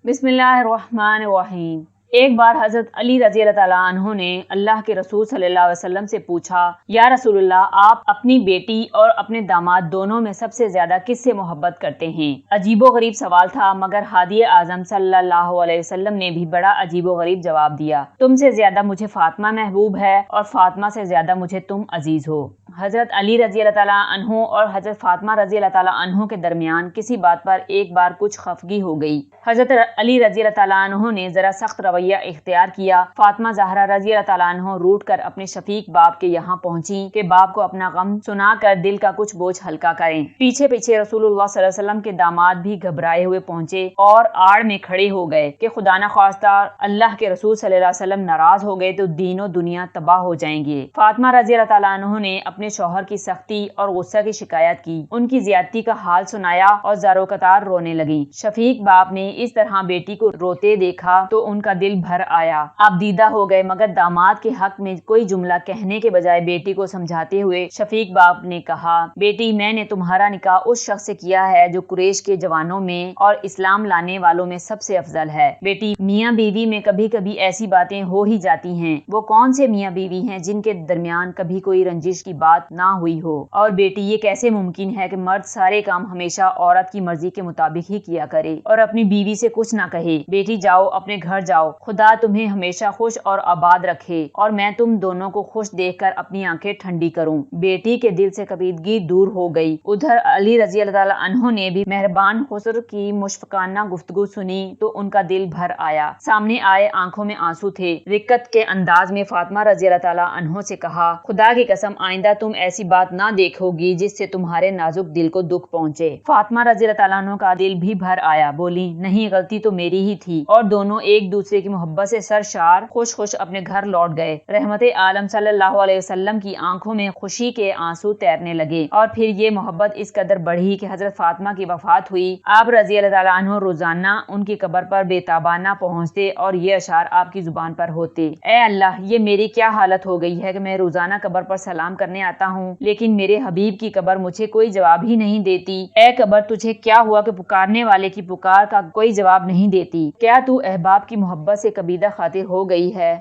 بسم اللہ الرحمن الرحیم۔ ایک بار حضرت علی رضی اللہ تعالیٰ عنہ نے اللہ کے رسول صلی اللہ علیہ وسلم سے پوچھا، یا رسول اللہ، آپ اپنی بیٹی اور اپنے داماد دونوں میں سب سے زیادہ کس سے محبت کرتے ہیں؟ عجیب و غریب سوال تھا، مگر ہادی اعظم صلی اللہ علیہ وسلم نے بھی بڑا عجیب و غریب جواب دیا۔ تم سے زیادہ مجھے فاطمہ محبوب ہے اور فاطمہ سے زیادہ مجھے تم عزیز ہو۔ حضرت علی رضی اللہ تعالیٰ عنہ اور حضرت فاطمہ رضی اللہ تعالیٰ عنہ کے درمیان کسی بات پر ایک بار کچھ خفگی ہو گئی۔ حضرت علی رضی اللہ تعالیٰ عنہ نے ذرا سخت رویہ اختیار کیا۔ فاطمہ زہرا رضی اللہ تعالیٰ عنہ روٹ کر اپنے شفیق باپ کے یہاں پہنچی کہ باپ کو اپنا غم سنا کر دل کا کچھ بوجھ ہلکا کریں۔ پیچھے پیچھے رسول اللہ صلی اللہ علیہ وسلم کے داماد بھی گھبرائے ہوئے پہنچے اور آڑ میں کھڑے ہو گئے کہ خدا نخواستہ اللہ کے رسول صلی اللہ علیہ وسلم ناراض ہو گئے تو دین و دنیا تباہ ہو جائیں گے۔ فاطمہ رضی اللہ تعالیٰ عنہ نے اپنے شوہر کی سختی اور غصہ کی شکایت کی، ان کی زیادتی کا حال سنایا اور زارو قطار رونے لگیں۔ شفیق باپ نے اس طرح بیٹی کو روتے دیکھا تو ان کا دل بھر آیا، آپ دیدہ ہو گئے، مگر داماد کے حق میں کوئی جملہ کہنے کے بجائے بیٹی کو سمجھاتے ہوئے شفیق باپ نے کہا، بیٹی، میں نے تمہارا نکاح اس شخص سے کیا ہے جو قریش کے جوانوں میں اور اسلام لانے والوں میں سب سے افضل ہے۔ بیٹی، میاں بیوی میں کبھی کبھی ایسی باتیں ہو ہی جاتی ہیں، وہ کون سے میاں بیوی ہیں جن کے درمیان کبھی کوئی رنجش کی بات نہ ہوئی ہو؟ اور بیٹی، یہ کیسے ممکن ہے کہ مرد سارے کام ہمیشہ عورت کی مرضی کے مطابق ہی کیا کرے اور اپنی بیوی سے کچھ نہ کہے؟ بیٹی جاؤ، اپنے گھر جاؤ، خدا تمہیں ہمیشہ خوش اور آباد رکھے اور میں تم دونوں کو خوش دیکھ کر اپنی آنکھیں ٹھنڈی کروں۔ بیٹی کے دل سے کشیدگی دور ہو گئی۔ ادھر علی رضی اللہ تعالیٰ عنہ نے بھی مہربان خسر کی مشفقانہ گفتگو سنی تو ان کا دل بھر آیا، سامنے آئے آنکھوں میں آنسو تھے۔ رقت کے انداز میں فاطمہ رضی اللہ تعالیٰ عنہ سے کہا، خدا کی قسم آئندہ تم ایسی بات نہ دیکھو گی جس سے تمہارے نازک دل کو دکھ پہنچے۔ فاطمہ رضی اللہ تعالیٰ عنہ کا دل بھی بھر آیا، بولی، نہیں، غلطی تو میری ہی تھی، اور دونوں ایک دوسرے کی محبت سے سرشار خوش خوش اپنے گھر لوٹ گئے۔ رحمت عالم صلی اللہ علیہ وسلم کی آنکھوں میں خوشی کے آنسو تیرنے لگے، اور پھر یہ محبت اس قدر بڑھی کہ حضرت فاطمہ کی وفات ہوئی۔ آپ رضی اللہ تعالیٰ عنہ روزانہ ان کی قبر پر بے تابانہ پہنچتے اور یہ اشعار آپ کی زبان پر ہوتے، اے اللہ، یہ میری کیا حالت ہو گئی ہے کہ میں روزانہ قبر پر سلام کرنے آتا ہوں لیکن میرے حبیب کی قبر مجھے کوئی جواب ہی نہیں دیتی۔ اے قبر، تجھے کیا ہوا کہ پکارنے والے کی پکار کا کوئی جواب نہیں دیتی؟ کیا تو احباب کی محبت سے کبیدہ خاطر ہو گئی ہے؟